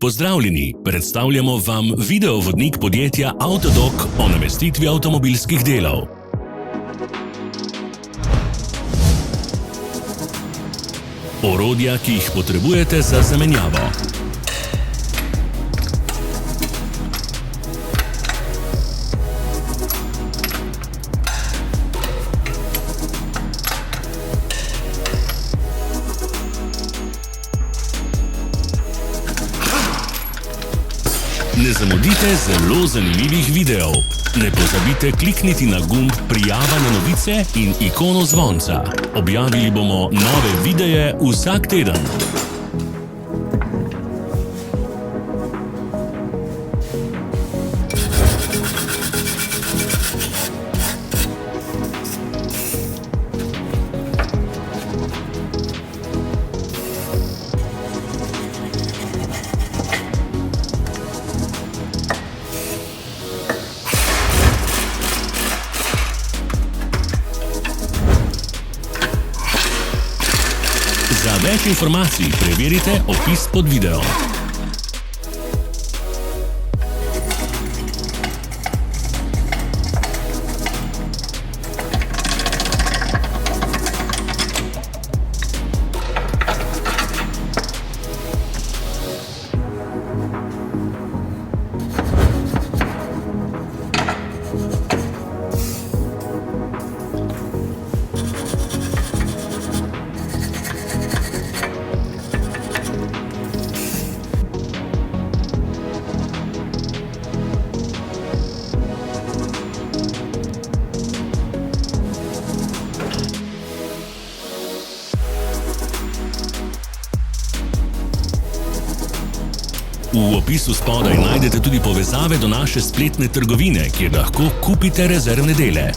Pozdravljeni, predstavljamo vam videovodnik podjetja AUTODOC o namestitvi avtomobilskih delov. Orodja, ki jih potrebujete za zamenjavo. Ne zamudite zelo zanimivih videov. Ne pozabite klikniti na gumb prijava na novice in ikono zvonca. Objavili bomo nove videe vsak teden. Za več informacij preverite opis pod videom. V opisu spodaj najdete tudi povezave do naše spletne trgovine, kjer lahko kupite rezervne dele.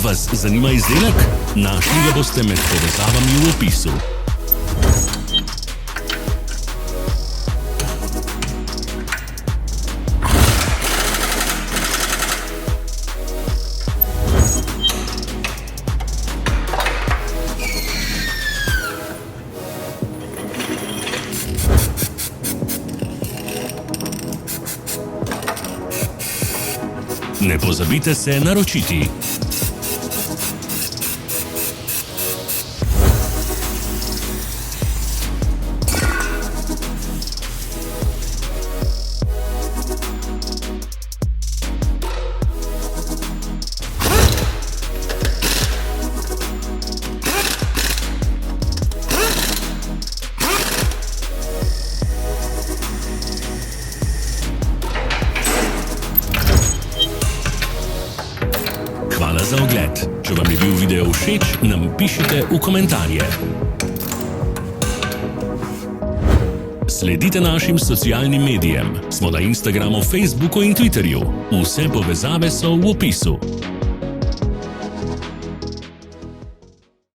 Vas zanima izdelek? Našli ga boste med povezavami v opisu. Ne pozabite se naročiti. Hvala za ogled. Če vam je bil video všeč, nam pišite v komentarje. Sledite našim socialnim medijem. Smo na Instagramu, Facebooku in Twitterju. Vse povezave so v opisu.